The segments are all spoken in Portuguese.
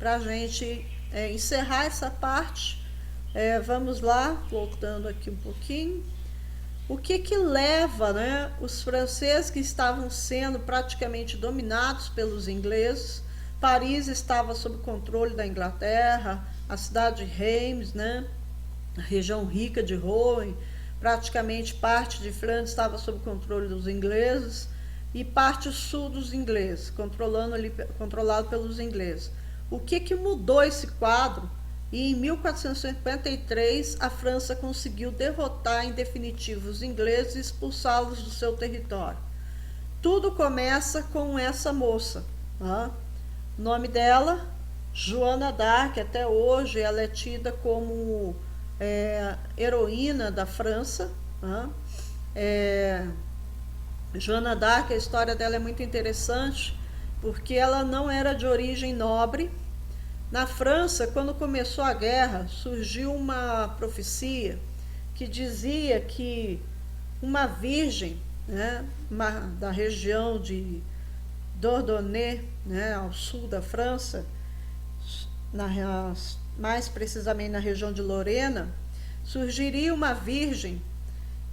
para a gente encerrar essa parte, vamos lá, voltando aqui um pouquinho. O que leva, né, os franceses que estavam sendo praticamente dominados pelos ingleses? Paris estava sob controle da Inglaterra, a cidade de Reims, né, a região rica de Rouen, praticamente parte de Flandres estava sob controle dos ingleses e parte sul dos ingleses, controlado pelos ingleses. O que mudou esse quadro? E em 1453 a França conseguiu derrotar em definitivo os ingleses e expulsá-los do seu território. Tudo começa com essa moça, né? O nome dela, Joana d'Arc. Até hoje ela é tida como heroína da França, né? Joana d'Arc, a história dela é muito interessante, porque ela não era de origem nobre. Na França, quando começou a guerra, surgiu uma profecia que dizia que uma virgem, né, da região de Dordogne, né, ao sul da França, mais precisamente na região de Lorena, surgiria uma virgem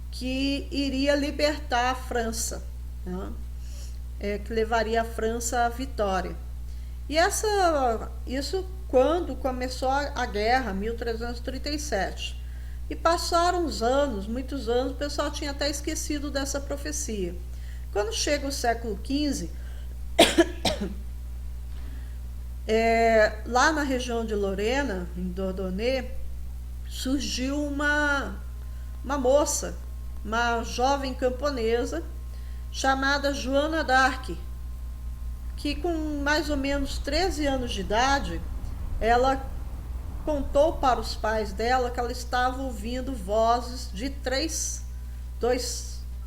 que iria libertar a França, né, que levaria a França à vitória. E isso quando começou a guerra, 1337. E passaram os anos, muitos anos, o pessoal tinha até esquecido dessa profecia. Quando chega o século XV, lá na região de Lorena, em Dordogne, surgiu uma moça, uma jovem camponesa, chamada Joana d'Arc, que com mais ou menos 13 anos de idade, ela contou para os pais dela que ela estava ouvindo vozes de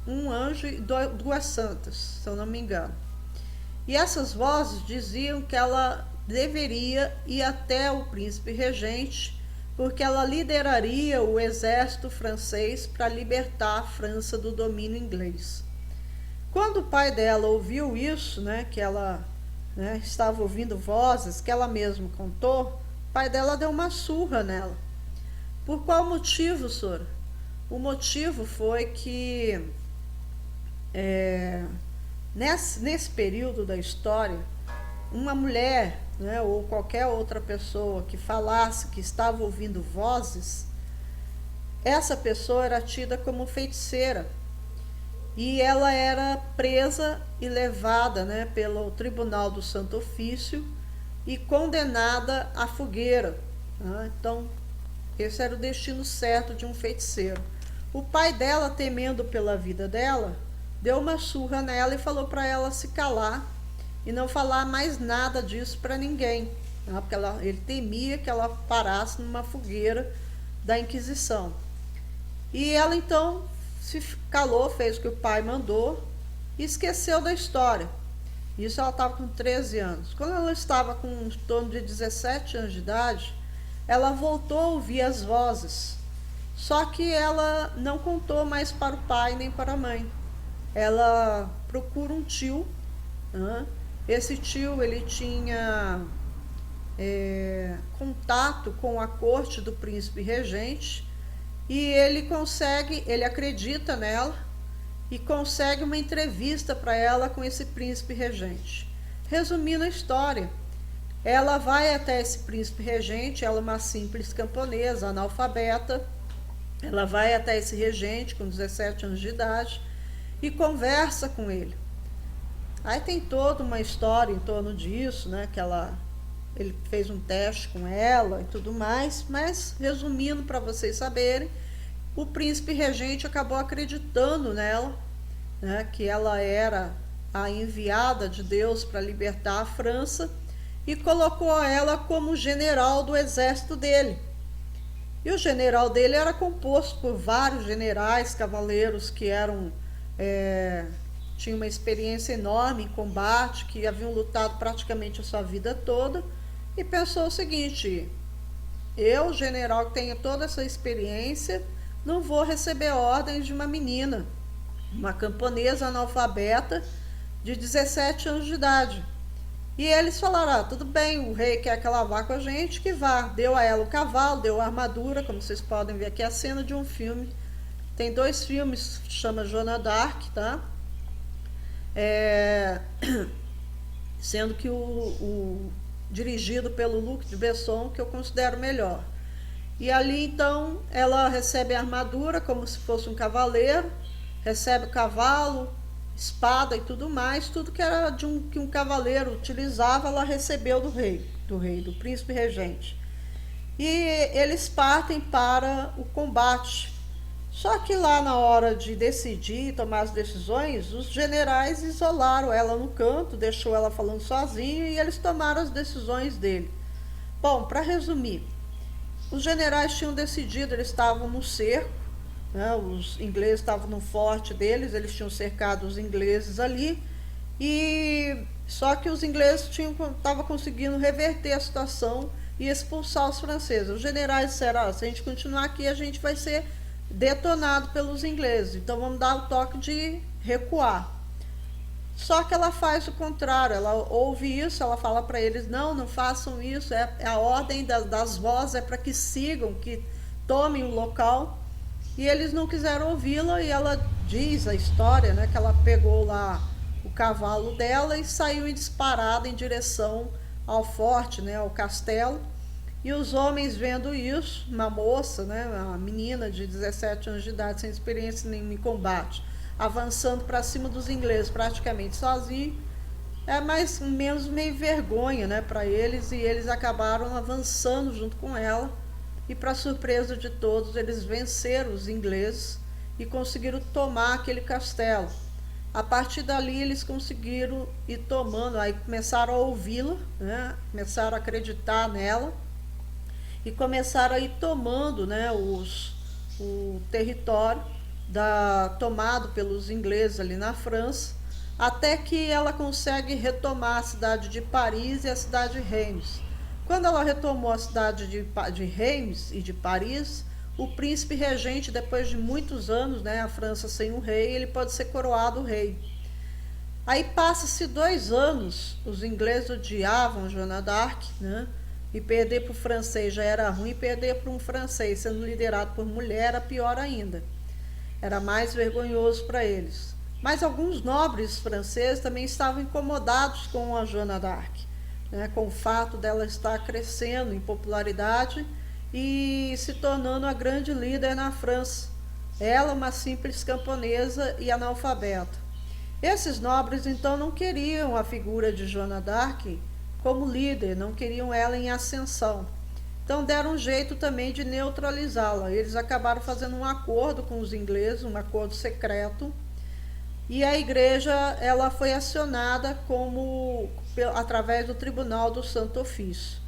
um anjo e duas santas, se eu não me engano. E essas vozes diziam que ela deveria ir até o príncipe regente, porque ela lideraria o exército francês para libertar a França do domínio inglês. Quando o pai dela ouviu isso, né, que ela, né, estava ouvindo vozes que ela mesma contou, o pai dela deu uma surra nela. Por qual motivo, Sora? O motivo foi que nesse período da história, uma mulher, né, ou qualquer outra pessoa que falasse que estava ouvindo vozes, essa pessoa era tida como feiticeira. E ela era presa e levada, né, pelo Tribunal do Santo Ofício e condenada à fogueira. Né? Então, esse era o destino certo de um feiticeiro. O pai dela, temendo pela vida dela, deu uma surra nela e falou para ela se calar e não falar mais nada disso para ninguém, né? Porque ele temia que ela parasse numa fogueira da Inquisição. E ela então se calou, fez o que o pai mandou e esqueceu da história. Isso ela estava com 13 anos. Quando ela estava com em torno de 17 anos de idade, ela voltou a ouvir as vozes. Só que ela não contou mais para o pai nem para a mãe. Ela procura um tio. Né? Esse tio, ele tinha contato com a corte do príncipe regente, e ele acredita nela e consegue uma entrevista para ela com esse príncipe regente. Resumindo a história, ela vai até esse príncipe regente, ela é uma simples camponesa, analfabeta, ela vai até esse regente com 17 anos de idade e conversa com ele. Aí tem toda uma história em torno disso, né, que ele fez um teste com ela e tudo mais, mas resumindo para vocês saberem, o príncipe regente acabou acreditando nela, né, que ela era a enviada de Deus para libertar a França, e colocou ela como general do exército dele. E o general dele era composto por vários generais, cavaleiros que tinham uma experiência enorme em combate, que haviam lutado praticamente a sua vida toda, e pensou o seguinte: eu, general que tenho toda essa experiência, não vou receber ordens de uma menina, uma camponesa analfabeta de 17 anos de idade. E eles falaram, ah, tudo bem, o rei quer que ela vá com a gente, que vá. Deu a ela o cavalo, deu a armadura, como vocês podem ver aqui, a cena de um filme. Tem 2 filmes, chama Joana d'Arc, tá? É, sendo que o dirigido pelo Luc de Besson, que eu considero melhor. E ali então ela recebe a armadura como se fosse um cavaleiro, recebe o cavalo, espada e tudo mais, tudo que era que um cavaleiro utilizava, ela recebeu do príncipe regente. E eles partem para o combate. Só que lá na hora de decidir, tomar as decisões, os generais isolaram ela no canto, deixou ela falando sozinha e eles tomaram as decisões dele. Bom, para resumir, os generais tinham decidido, eles estavam no cerco, né, os ingleses estavam no forte deles, eles tinham cercado os ingleses ali, e só que os ingleses estavam conseguindo reverter a situação e expulsar os franceses. Os generais disseram, ah, se a gente continuar aqui, a gente vai ser detonado pelos ingleses, então vamos dar o toque de recuar. Só que ela faz o contrário, ela ouve isso, ela fala para eles, não façam isso, a ordem das vozes é para que sigam, que tomem o local. E eles não quiseram ouvi-la e ela diz a história, né, que ela pegou lá o cavalo dela e saiu disparada em direção ao forte, né, ao castelo. E os homens vendo isso, uma moça, né, uma menina de 17 anos de idade, sem experiência nenhuma em combate, avançando para cima dos ingleses praticamente sozinho, é mais menos meio vergonha, né, para eles, e eles acabaram avançando junto com ela, e para surpresa de todos, eles venceram os ingleses e conseguiram tomar aquele castelo. A partir dali eles conseguiram ir tomando, aí começaram a ouvi-la, né, começaram a acreditar nela, e começaram a ir tomando, né, o território tomado pelos ingleses ali na França, até que ela consegue retomar a cidade de Paris e a cidade de Reims. Quando ela retomou a cidade de Reims e de Paris, o príncipe regente, depois de muitos anos, né, a França sem um rei, ele pode ser coroado rei. Aí passa-se 2 anos, os ingleses odiavam Joana d'Arc, né? E perder para o francês já era ruim, perder para um francês sendo liderado por mulher era pior ainda. Era mais vergonhoso para eles. Mas alguns nobres franceses também estavam incomodados com a Joana d'Arc, né, com o fato dela estar crescendo em popularidade e se tornando a grande líder na França. Ela, uma simples camponesa e analfabeta. Esses nobres então não queriam a figura de Joana d'Arc como líder, não queriam ela em ascensão. Então deram um jeito também de neutralizá-la. Eles acabaram fazendo um acordo com os ingleses, um acordo secreto, e a igreja ela foi acionada através do Tribunal do Santo Ofício.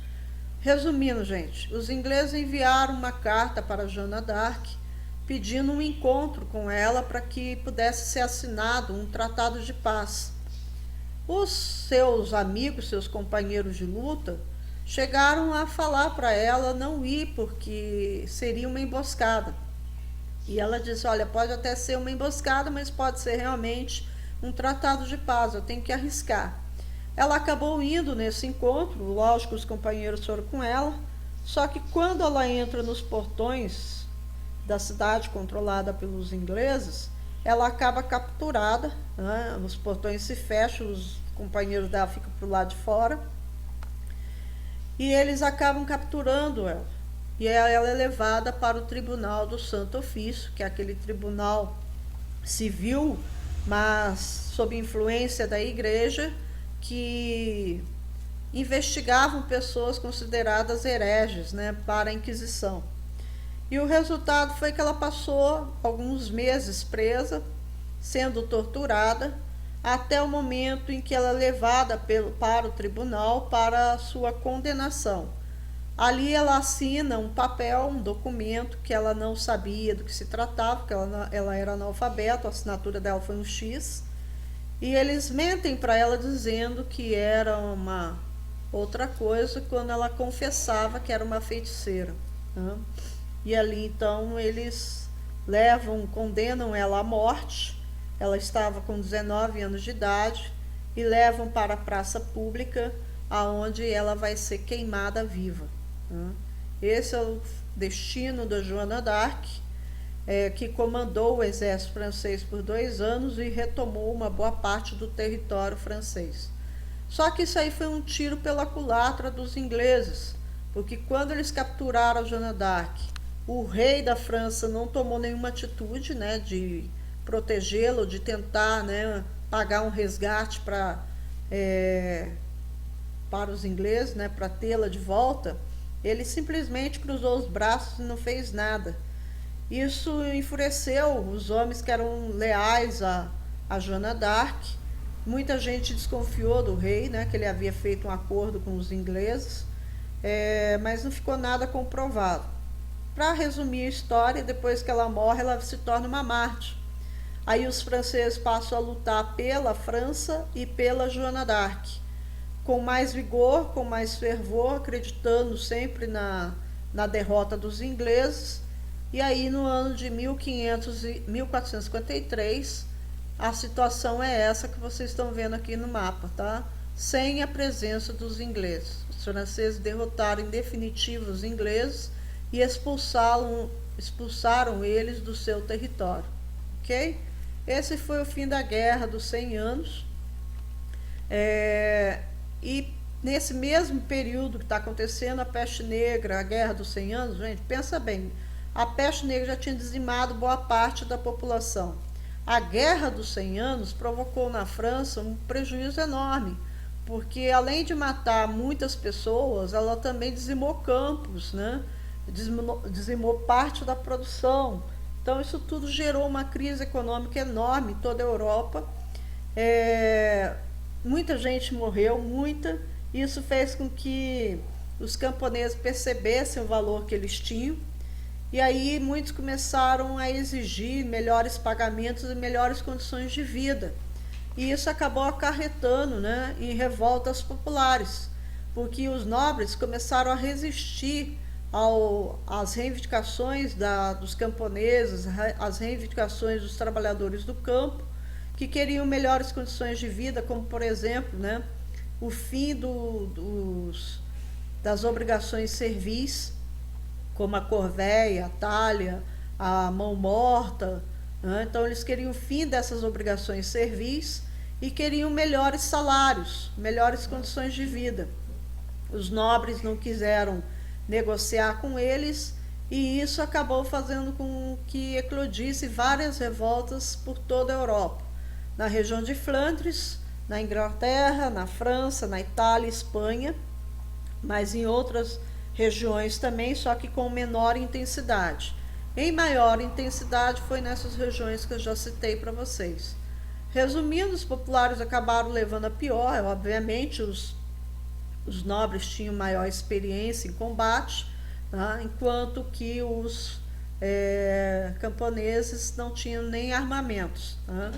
Resumindo, gente, os ingleses enviaram uma carta para Joana d'Arc pedindo um encontro com ela para que pudesse ser assinado um tratado de paz. Os seus amigos, seus companheiros de luta, chegaram a falar para ela não ir porque seria uma emboscada. E ela disse, olha, pode até ser uma emboscada, mas pode ser realmente um tratado de paz, eu tenho que arriscar. Ela acabou indo nesse encontro, lógico, os companheiros foram com ela, só que quando ela entra nos portões da cidade controlada pelos ingleses, ela acaba capturada, né? Os portões se fecham, os companheiros dela ficam para o lado de fora, e eles acabam capturando ela. E ela é levada para o Tribunal do Santo Ofício, que é aquele tribunal civil, mas sob influência da igreja, que investigavam pessoas consideradas hereges, né, para a Inquisição. E o resultado foi que ela passou alguns meses presa, sendo torturada, até o momento em que ela é levada para o tribunal para a sua condenação. Ali ela assina um papel, um documento que ela não sabia do que se tratava, porque ela era analfabeta, a assinatura dela foi um X, e eles mentem para ela dizendo que era uma outra coisa quando ela confessava que era uma feiticeira, né? E ali então eles condenam ela à morte. Ela estava com 19 anos de idade e levam para a praça pública, aonde ela vai ser queimada viva. Né? Esse é o destino da Joana d'Arc, que comandou o exército francês por 2 anos e retomou uma boa parte do território francês. Só que isso aí foi um tiro pela culatra dos ingleses, porque quando eles capturaram a Joana d'Arc, o rei da França não tomou nenhuma atitude, né, de protegê-lo, de tentar, né, pagar um resgate para os ingleses, né, para tê-la de volta. Ele simplesmente cruzou os braços e não fez nada. Isso enfureceu os homens que eram leais a Joana d'Arc. Muita gente desconfiou do rei, né, que ele havia feito um acordo com os ingleses, mas não ficou nada comprovado. Para resumir a história, depois que ela morre, ela se torna uma mártir. Aí os franceses passam a lutar pela França e pela Joana d'Arc, com mais vigor, com mais fervor, acreditando sempre na derrota dos ingleses. E aí no ano de 1453, a situação é essa que vocês estão vendo aqui no mapa, tá? Sem a presença dos ingleses. Os franceses derrotaram em definitivo os ingleses e expulsaram eles do seu território, ok? Esse foi o fim da Guerra dos 100 Anos. E nesse mesmo período que está acontecendo a peste negra, a Guerra dos 100 Anos, gente, pensa bem, a peste negra já tinha dizimado boa parte da população. A Guerra dos 100 Anos provocou na França um prejuízo enorme, porque além de matar muitas pessoas, ela também dizimou campos, né? Dizimou parte da produção. Então isso tudo gerou uma crise econômica enorme em toda a Europa. Muita gente morreu, muita. Isso fez com que os camponeses percebessem o valor que eles tinham. E aí muitos começaram a exigir melhores pagamentos e melhores condições de vida. E isso acabou acarretando, né, em revoltas populares, porque os nobres começaram a resistir às reivindicações dos camponeses, às reivindicações dos trabalhadores do campo, que queriam melhores condições de vida, como por exemplo, né, o fim das obrigações servis, como a corvéia, a talha, a mão morta, né? Então eles queriam o fim dessas obrigações servis e queriam melhores salários, melhores condições de vida. Os nobres não quiseram negociar com eles e isso acabou fazendo com que eclodisse várias revoltas por toda a Europa, na região de Flandres, na Inglaterra, na França, na Itália, Espanha, mas em outras regiões também, só que com menor intensidade. Em maior intensidade foi nessas regiões que eu já citei para vocês. Resumindo, os populares acabaram levando a pior, obviamente os nobres tinham maior experiência em combate, tá? Enquanto que os camponeses não tinham nem armamentos. Tá?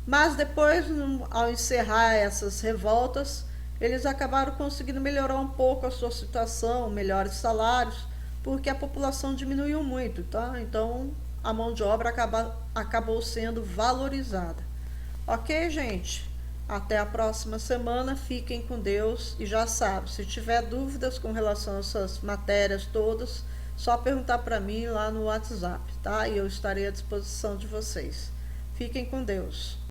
Mas depois, ao encerrar essas revoltas, eles acabaram conseguindo melhorar um pouco a sua situação, melhores salários, porque a população diminuiu muito, tá? Então a mão de obra acabou sendo valorizada. Ok, gente? Até a próxima semana, fiquem com Deus e já sabe, se tiver dúvidas com relação a essas matérias todas, só perguntar para mim lá no WhatsApp, tá? E eu estarei à disposição de vocês. Fiquem com Deus.